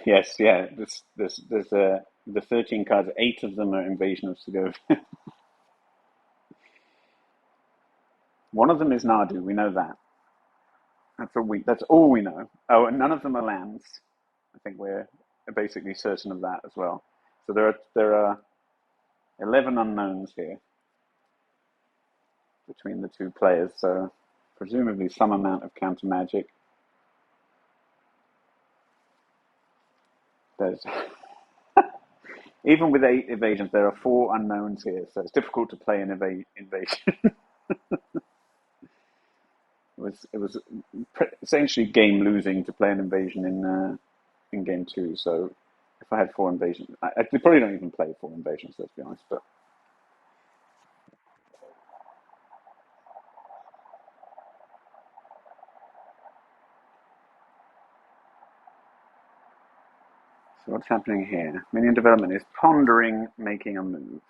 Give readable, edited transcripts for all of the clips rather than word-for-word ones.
Yes, yeah. There's the 13 cards. 8 of them are Invasion of Segovia. One of them is Nadu. We know that. That's all we know. Oh, and none of them are lands. I think we're basically certain of that as well. So there are 11 unknowns here between the two players. So presumably some amount of counter magic. There's even with 8 evasions, there are 4 unknowns here, so it's difficult to play an invasion. It was essentially game losing to play an invasion in game 2. So if I had 4 invasions, I probably don't even play 4 invasions. Let's be honest. But so what's happening here? Minion development is pondering making a move.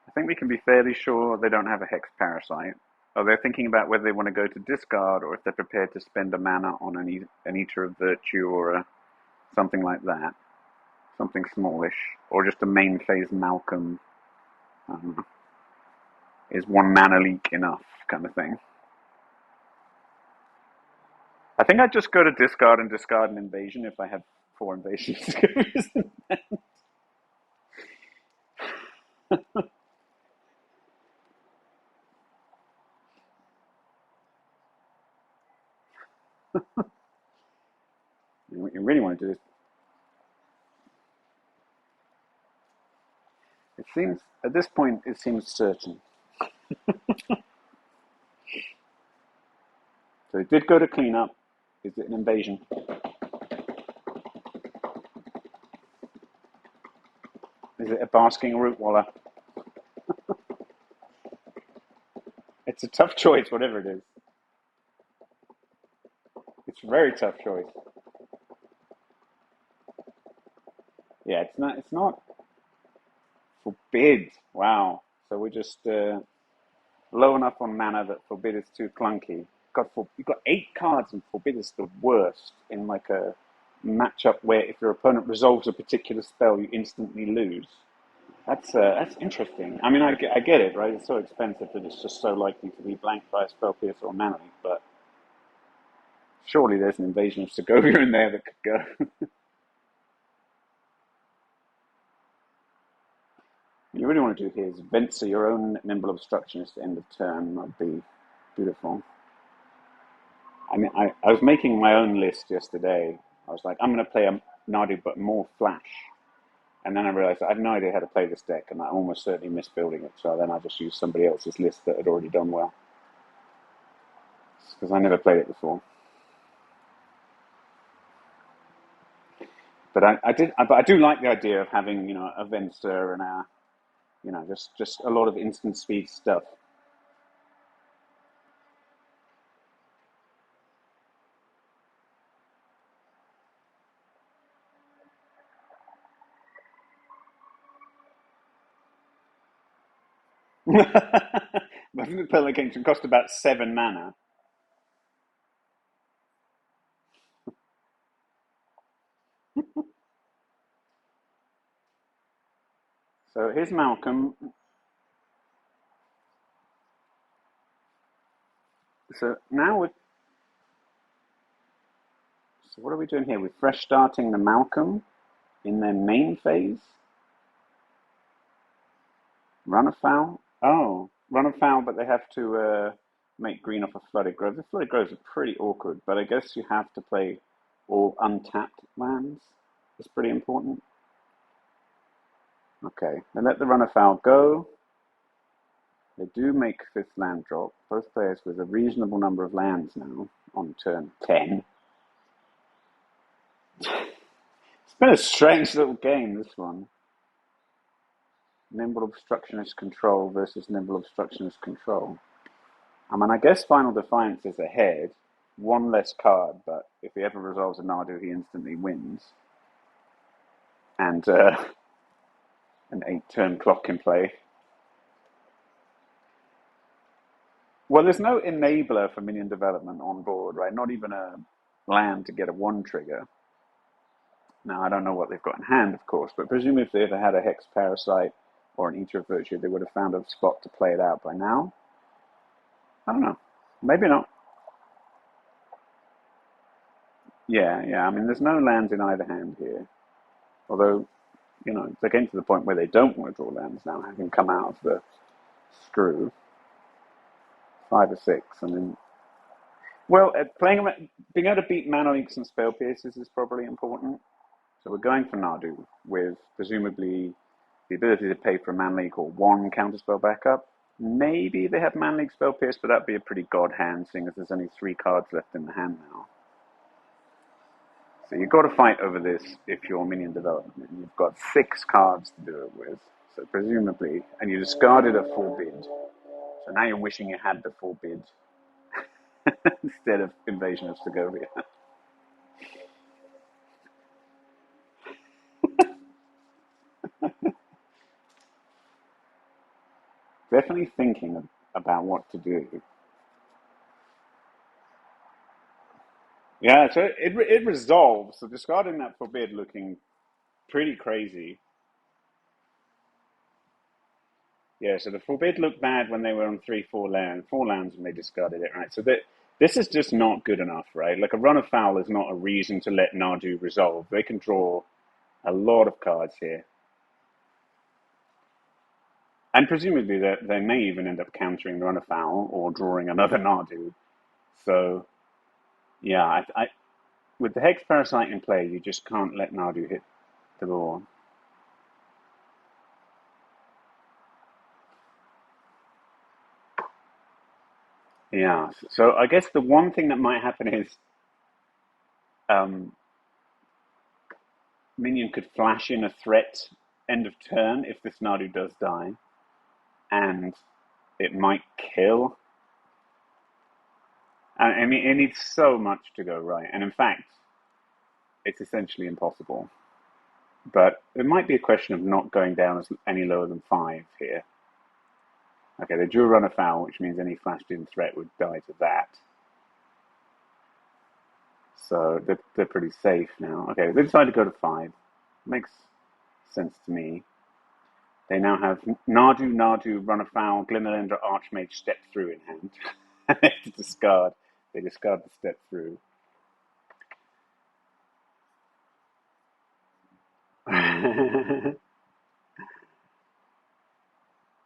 I think we can be fairly sure they don't have a hex parasite. Or they're thinking about whether they want to go to discard or if they're prepared to spend a mana on an Eater of Virtue or something like that. Something smallish. Or just a main phase Malcolm. Um, is 1 mana leak enough kind of thing. I think I'd just go to discard and discard an invasion if I had 4 invasions. What you really want to do is, it seems, at this point, it seems certain. So it did go to clean up. Is it an invasion? Is it a basking root waller? It's a tough choice, whatever it is. It's a very tough choice. Yeah, it's not forbid. Wow. So we're just low enough on mana that forbid is too clunky. You've got 8 cards and forbid is the worst in like a matchup where if your opponent resolves a particular spell, you instantly lose. That's interesting. I mean, I get it, right? It's so expensive that it's just so likely to be blanked by a spell piercer or mana leak, but surely there's an invasion of Segovia in there that could go. You really want to do here is Venture your own Nimble Obstructionist end of turn. That'd be beautiful. I mean, I was making my own list yesterday. I was like, I'm going to play a Nadu, but more flash. And then I realized I had no idea how to play this deck, and I almost certainly missed building it. So then I just used somebody else's list that had already done well, because I never played it before. But I do like the idea of having a Venser and just a lot of instant speed stuff. But the Pelican cost about 7 mana. So here's Malcolm. So now we're So what are we doing here? We're fresh starting the Malcolm in their main phase. Run afoul. Oh, run afoul, but they have to make green off a Flooded Grove. The Flooded Groves are pretty awkward, but I guess you have to play all untapped lands. It's pretty important. Okay, then let the run afoul go. They do make 5th land drop. Both players with a reasonable number of lands now on turn 10. It's been a strange little game, this one. Nimble Obstructionist Control versus Nimble Obstructionist Control. I mean, I guess Final Defiance is ahead. 1 less card, but if he ever resolves a Nadu, he instantly wins. And an 8-turn clock in play. Well, there's no enabler for minion development on board, right? Not even a land to get a 1 trigger. Now, I don't know what they've got in hand, of course, but presumably if they ever had a Hex Parasite or an Eater of Virtue, they would have found a spot to play it out by now. I don't know. Maybe not. Yeah. I mean, there's no lands in either hand here. Although, they're getting to the point where they don't want to draw lands now, having come out of the screw. 5 or 6, and then... Well, being able to beat Mana Leaks and Spell Pierces is probably important. So we're going for Nadu with presumably the ability to pay for a Mana Leak or 1 counterspell backup. Maybe they have Mana Leak Spell Pierce, but that'd be a pretty god hand, seeing as there's only 3 cards left in the hand now. So you've got to fight over this if you're minion development. And you've got 6 cards to do it with. So presumably, and you discarded a Forbid. So now you're wishing you had the Forbid instead of Invasion of Segovia. Definitely thinking about what to do. Yeah, so it resolves. So discarding that Forbid looking pretty crazy. Yeah, so the Forbid looked bad when they were on 4 lands when they discarded it, right? So this is just not good enough, right? Like a run of foul is not a reason to let Nadu resolve. They can draw a lot of cards here. And presumably they may even end up countering the run of foul or drawing another Nadu. So, yeah, with the Hex Parasite in play, you just can't let Nadu hit the board. Yeah, so I guess the one thing that might happen is minion could flash in a threat end of turn if this Nadu does die, and it might kill. I mean, it needs so much to go right, and in fact, it's essentially impossible. But it might be a question of not going down any lower than 5 here. Okay, they drew a run of foul, which means any flashed in threat would die to that. So they're pretty safe now. Okay, they decided to go to 5. Makes sense to me. They now have Nadu, run of foul, Glimmerlander, Archmage, step through in hand. And they have to discard. They discard the step through.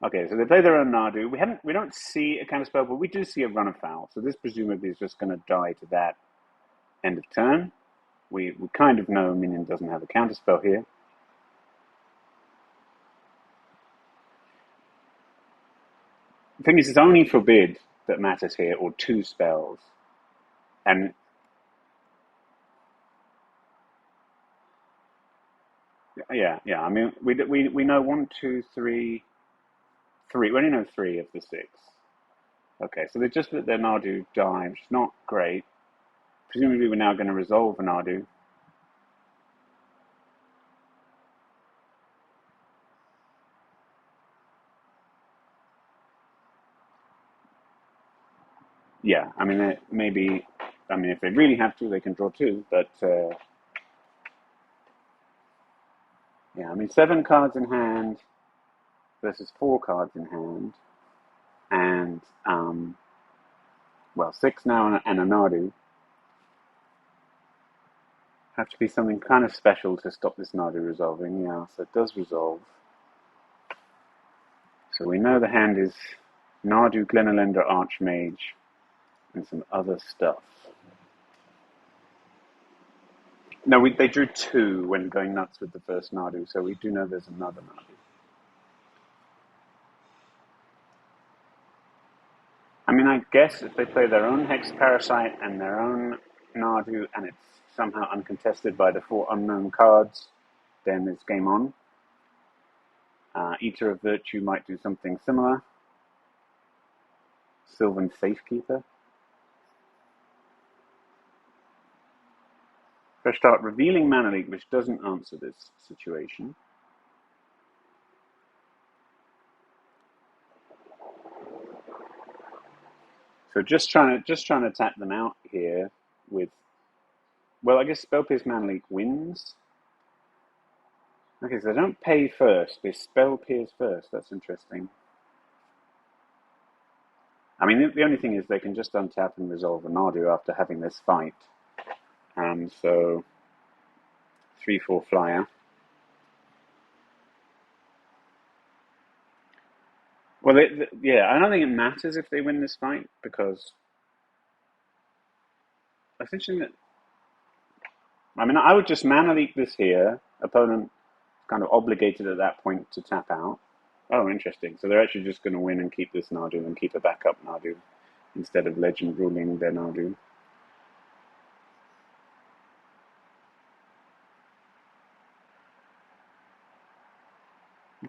Okay, so they play their own Nadu. We don't see a counterspell, but we do see a run of foul. So this presumably is just going to die to that end of turn. We kind of know minion doesn't have a counterspell here. The thing is, it's only Forbid that matters here, or 2 spells. And yeah. I mean, we know 1, 2, 3. We only know 3 of the 6. Okay, so they just let their Nadu die, which is not great. Presumably, we're now going to resolve a Nadu. Yeah, I mean, if they really have to, they can draw 2, but yeah, I mean, 7 cards in hand versus 4 cards in hand, and 6 now and a Nadu. Have to be something kind of special to stop this Nadu resolving. Yeah, so it does resolve. So we know the hand is Nadu, Glenelender, Archmage, and some other stuff. No, they drew 2 when going nuts with the first Nadu, so we do know there's another Nadu. I mean, I guess if they play their own Hex Parasite and their own Nadu, and it's somehow uncontested by the 4 unknown cards, then it's game on. Eater of Virtue might do something similar. Sylvan Safekeeper. Fresh start, revealing Mana Leak, which doesn't answer this situation. So just trying to tap them out here with, well, I guess Spell Pierce Mana Leak wins. Okay, so they don't pay first. They spell Piers first. That's interesting. I mean, the only thing is they can just untap and resolve a Nadu after having this fight. So 3/4 flyer. Well, yeah, I don't think it matters if they win this fight because essentially, I mean, I would just mana leak this here. Opponent kind of obligated at that point to tap out. Oh, interesting. So they're actually just going to win and keep this Nadu and keep a backup Nadu instead of Legend ruling their Nadu.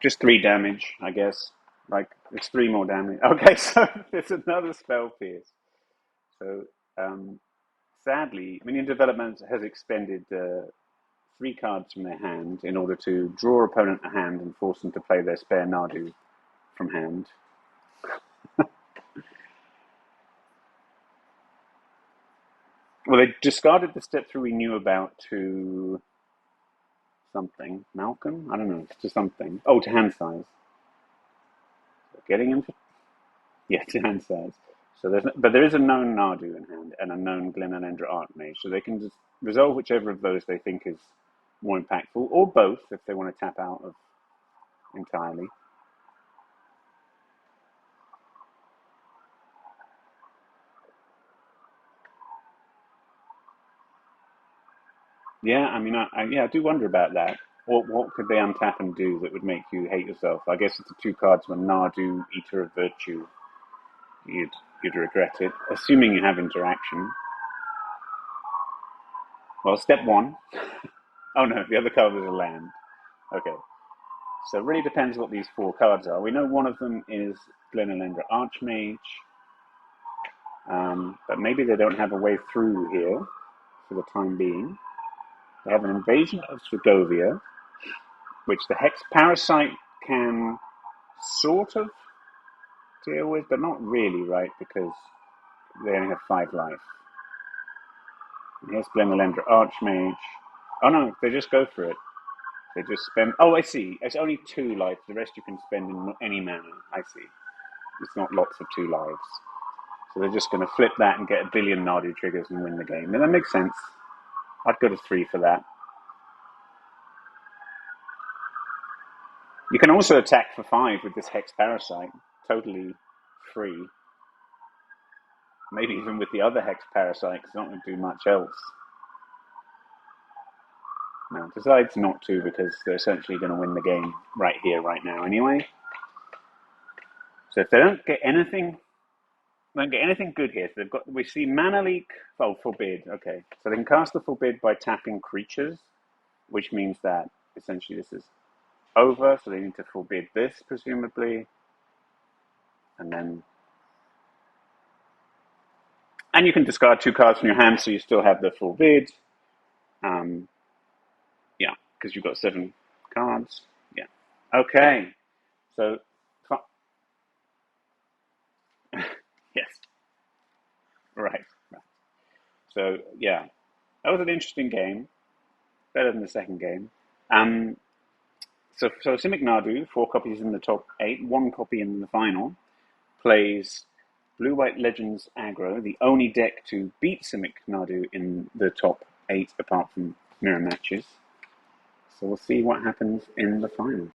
Just 3 damage, I guess. Like, it's 3 more damage. Okay, so there's another spell pierce. So, sadly, Minion Development has expended 3 cards from their hand in order to draw opponent a hand and force them to play their spare Nadu from hand. Well, they discarded the step 3 we knew about to something. Malcolm? I don't know. To something. Oh, to hand size. Getting him to... Yeah, to hand size. So but there is a known Nadu in hand and a known Glenalendra Archmage, so they can just resolve whichever of those they think is more impactful, or both if they want to tap out of entirely. Yeah, I mean, I do wonder about that. What could they untap and do that would make you hate yourself? I guess it's the 2 cards when Nadu, Eater of Virtue. You'd you'd regret it, assuming you have interaction. Well, step 1. Oh no, the other card was a land. Okay. So it really depends what these 4 cards are. We know one of them is Glenalendra Archmage, but maybe they don't have a way through here for the time being. They have an invasion of Segovia, which the Hex Parasite can sort of deal with, but not really, right? Because they only have 5 life. And here's Glenalendra Archmage. Oh no, they just go for it. They just spend... Oh, I see. It's only 2 life. The rest you can spend in any mana. I see. It's not lots of 2 lives. So they're just going to flip that and get a billion Nadu triggers and win the game. And that makes sense. I'd go to 3 for that. You can also attack for 5 with this Hex Parasite. Totally free. Maybe even with the other Hex Parasite, because it's not going to do much else. No, decides not to because they're essentially going to win the game right here, right now anyway. So if they don't get anything good here. So we see Mana Leak. Oh, Forbid. Okay, so they can cast the Forbid by tapping creatures, which means that essentially this is over. So they need to forbid this presumably, and you can discard 2 cards from your hand, so you still have the Forbid. Yeah, because you've got 7 cards. Yeah. Okay. So yes. Right. So yeah, that was an interesting game. Better than the second game. Um, so Simic Nadu, 4 copies in the top 8, 1 copy in the final, plays Blue White Legends aggro, the only deck to beat Simic Nadu in the top 8 apart from mirror matches. So we'll see what happens in the final.